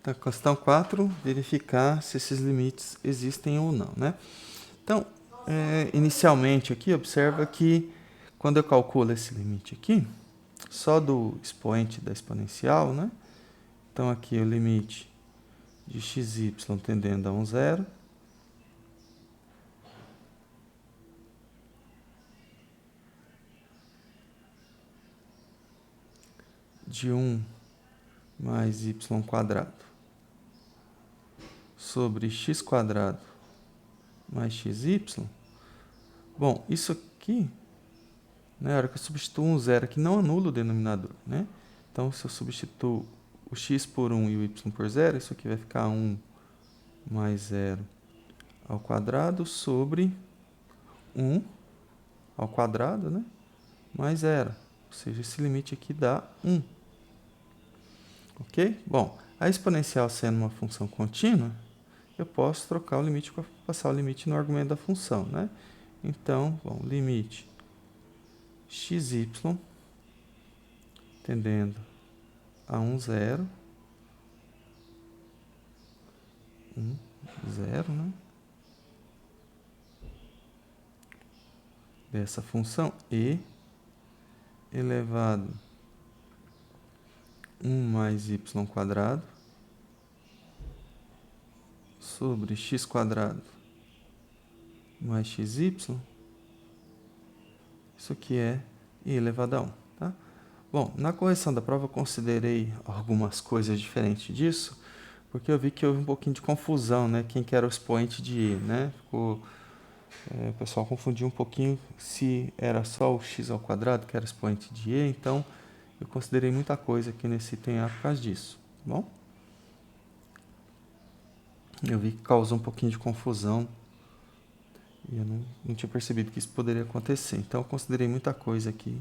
Então, questão 4, verificar se esses limites existem ou não, né? Então, inicialmente aqui, observa que quando eu calculo esse limite aqui, só do expoente da exponencial, né? Então, aqui o limite de xy tendendo a 1, 0. De 1 mais y quadrado sobre x quadrado mais xy. Bom, isso aqui, né, na hora que eu substituo um zero aqui, não anula o denominador, né? Então, se eu substituo o x por 1 e o y por 0, isso aqui vai ficar 1 mais 0 ao quadrado sobre 1 ao quadrado, né? Mais 0. Ou seja, esse limite aqui dá 1. Ok? Bom, a exponencial sendo uma função contínua, eu posso trocar o limite, passar o limite no argumento da função, né? Então, bom, limite xy tendendo a 1, 0, 1, 0, né? Dessa função e elevado 1 mais y quadrado sobre x quadrado mais xy, isso aqui é i elevado a 1, tá? Bom, na correção da prova eu considerei algumas coisas diferentes disso, porque eu vi que houve um pouquinho de confusão, né? Quem que era o expoente de i, né? O pessoal confundiu um pouquinho se era só o x ao quadrado que era expoente de e, então eu considerei muita coisa aqui nesse item A por causa disso, tá bom? Eu vi que causou um pouquinho de confusão e eu não tinha percebido que isso poderia acontecer, então eu considerei muita coisa aqui,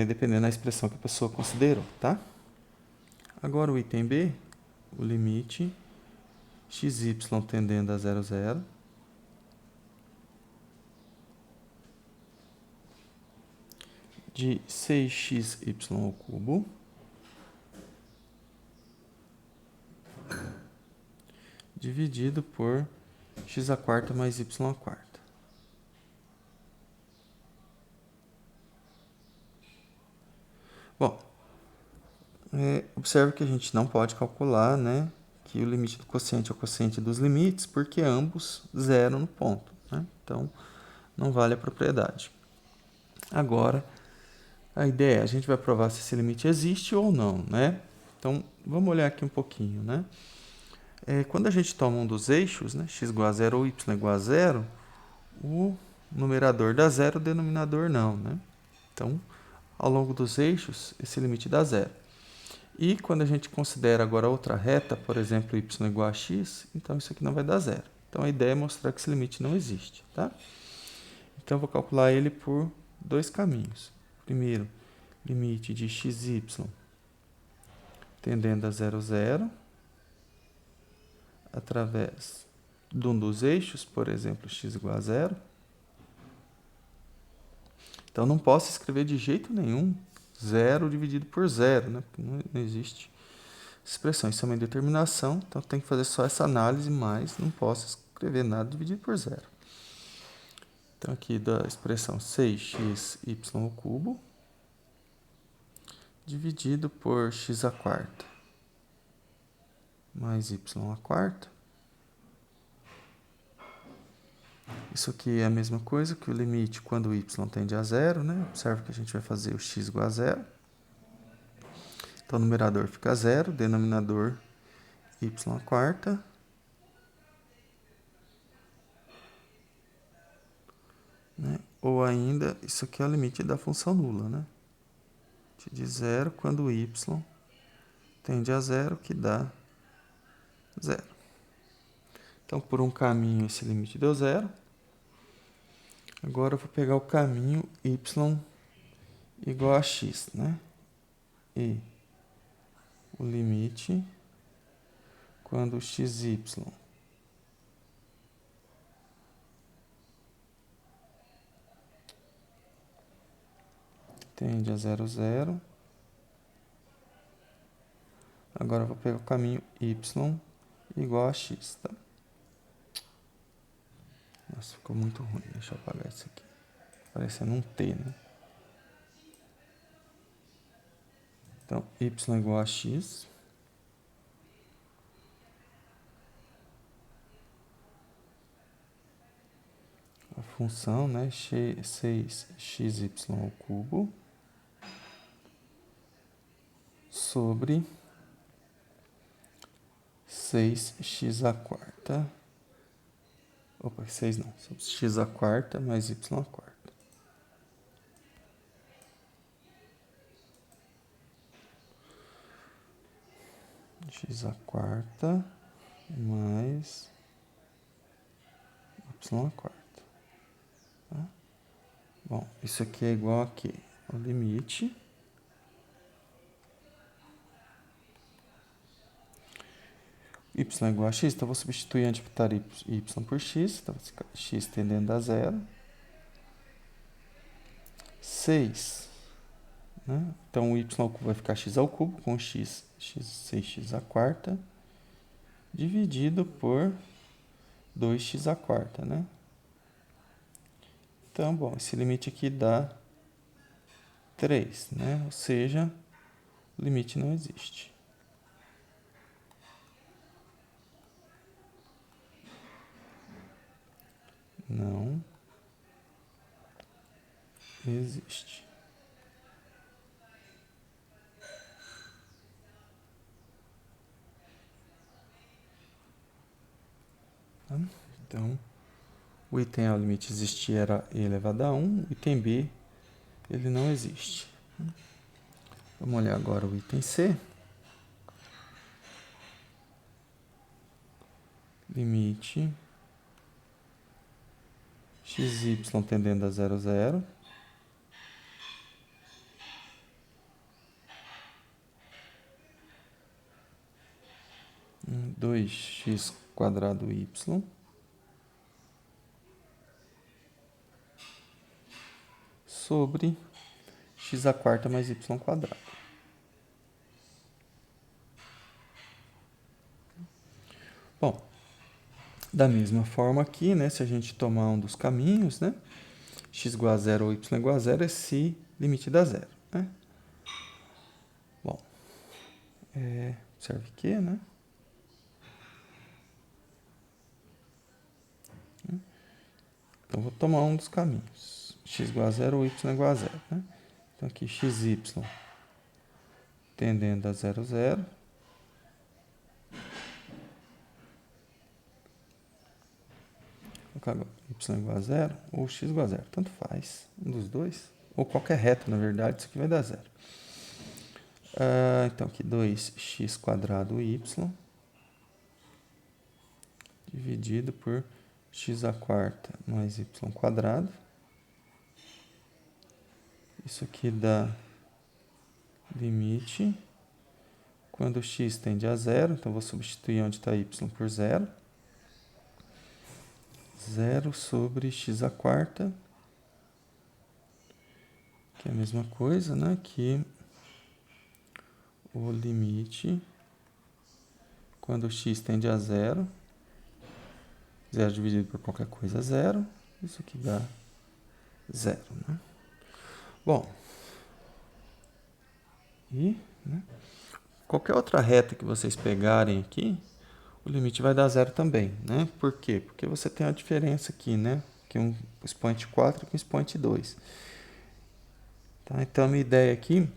dependendo da expressão que a pessoa considerou, tá? Agora o item B, o limite xy tendendo a 0, 0, de 6xy ao cubo dividido por x à quarta mais y à quarta. Bom, observe que a gente não pode calcular, né, que o limite do quociente é o quociente dos limites, porque ambos zeram no ponto, né? Então, não vale a propriedade. Agora, a ideia é, a gente vai provar se esse limite existe ou não, né? Então, vamos olhar aqui um pouquinho, né? Quando a gente toma um dos eixos, né, x igual a 0 ou y igual a 0, o numerador dá 0, o denominador não, né? Então, ao longo dos eixos, esse limite dá 0. E quando a gente considera agora outra reta, por exemplo, y igual a x, então isso aqui não vai dar 0. Então, a ideia é mostrar que esse limite não existe, tá? Então, eu vou calcular ele por dois caminhos. Primeiro, limite de xy tendendo a 0, 0, através de um dos eixos, por exemplo, x igual a 0. Então, não posso escrever de jeito nenhum 0 dividido por 0, né? Porque não existe expressão. Isso é uma indeterminação, então tem que fazer só essa análise, mas não posso escrever nada dividido por 0. Então, aqui da expressão 6xy ao cubo dividido por x à quarta mais y à quarta. Isso aqui é a mesma coisa que o limite quando o y tende a 0, né? Observe que a gente vai fazer o x igual a 0. Então, o numerador fica 0, denominador y à quarta. Né? Ou ainda, isso aqui é o limite da função nula, né? De 0 quando o y tende a 0, que dá 0. Então, por um caminho, esse limite deu 0. Agora, eu vou pegar o caminho y igual a x, né? E o limite quando o xy tende a 0, 0, Agora eu vou pegar o caminho y igual a x, tá? Nossa, ficou muito ruim. Deixa eu apagar isso aqui. Parecendo um T, né? Então, y igual a x. A função, né? 6xy ao cubo sobre 6x à quarta. Opa, 6 não. Sobre x à quarta mais y à quarta. X à quarta mais y à quarta. Tá? Bom, isso aqui é igual a quê? O limite y é igual a x, então eu vou substituir antes botar y por x, então x tendendo a zero. 6, né? Então o y ao cubo vai ficar x ao cubo com x 6x à quarta, dividido por 2x à quarta, né? Então, bom, esse limite aqui dá 3, né? Ou seja, o limite não existe. Não existe. Tá? Então, o item A, o limite existir era e elevado a 1, o item B, ele não existe. Vamos olhar agora o item C. Limite xy tendendo a 0, 0. Dois x quadrado y sobre x à quarta mais y quadrado. Bom, da mesma forma aqui, né, se a gente tomar um dos caminhos, né, x igual a 0 ou y igual a 0, esse limite dá 0. Né? Bom, observe que, né? Então, vou tomar um dos caminhos. X igual a 0 ou y igual a 0. Né? Então, aqui xy tendendo a 0, 0. Vou colocar y igual a 0 ou x igual a 0. Tanto faz, um dos dois. Ou qualquer reto, na verdade, isso aqui vai dar 0. Então, aqui 2x quadrado y dividido por x à quarta mais y quadrado. Isso aqui dá limite quando x tende a 0, então vou substituir onde está y por 0. 0 sobre x à quarta, que é a mesma coisa, né? Que o limite quando x tende a 0, 0 dividido por qualquer coisa é 0, isso aqui dá 0, né? Bom, e né, qualquer outra reta que vocês pegarem aqui, o limite vai dar 0 também, né? Por quê? Porque você tem a diferença aqui, né? Aqui um expoente 4 com expoente 2. Tá? Então, a minha ideia aqui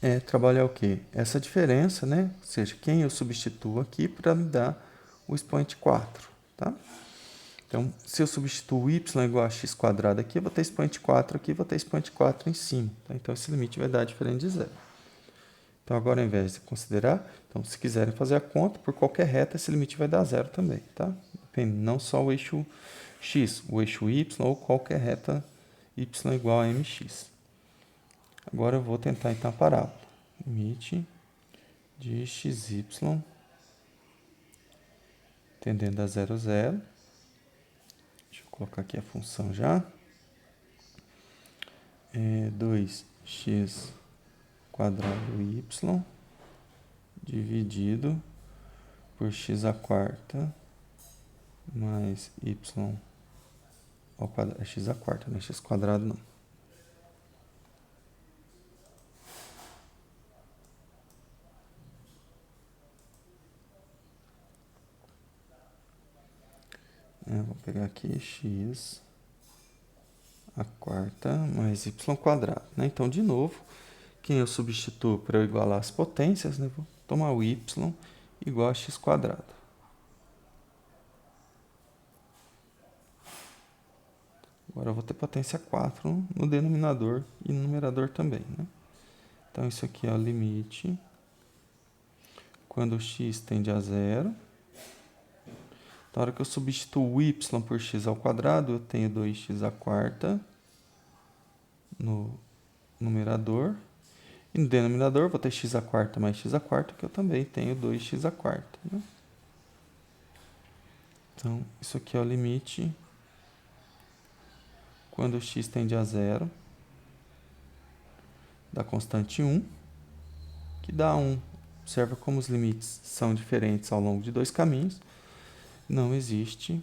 é trabalhar o quê? Essa diferença, né? Ou seja, quem eu substituo aqui para me dar o expoente 4, tá? Então, se eu substituo y igual a x quadrado aqui, eu vou ter expoente 4 aqui, vou ter expoente 4 em cima. Tá? Então, esse limite vai dar diferente de 0. Então, agora, ao invés de considerar, então, se quiserem fazer a conta, por qualquer reta, esse limite vai dar 0 também, tá? Depende, não só o eixo x, o eixo y ou qualquer reta y igual a mx. Agora, eu vou tentar, então, a parábola. Limite de xy tendendo a 0, 0. Deixa eu colocar aqui a função já. 2x quadrado y dividido por x à quarta mais y ao quadrado. É x à quarta, não é x quadrado não. Vou pegar aqui x à quarta mais y quadrado, né? Então, de novo, quem eu substituo para eu igualar as potências, né? Vou tomar o y igual a x quadrado. Agora eu vou ter potência 4 no denominador e no numerador também, né? Então, isso aqui é o limite quando x tende a zero. Na hora que eu substituo y por x ao quadrado, eu tenho 2x à quarta no numerador. E no denominador, eu vou ter x à quarta mais x à quarta, que eu também tenho 2x à quarta, né? Então, isso aqui é o limite quando x tende a zero da constante 1, que dá 1. Observa como os limites são diferentes ao longo de dois caminhos. Não existe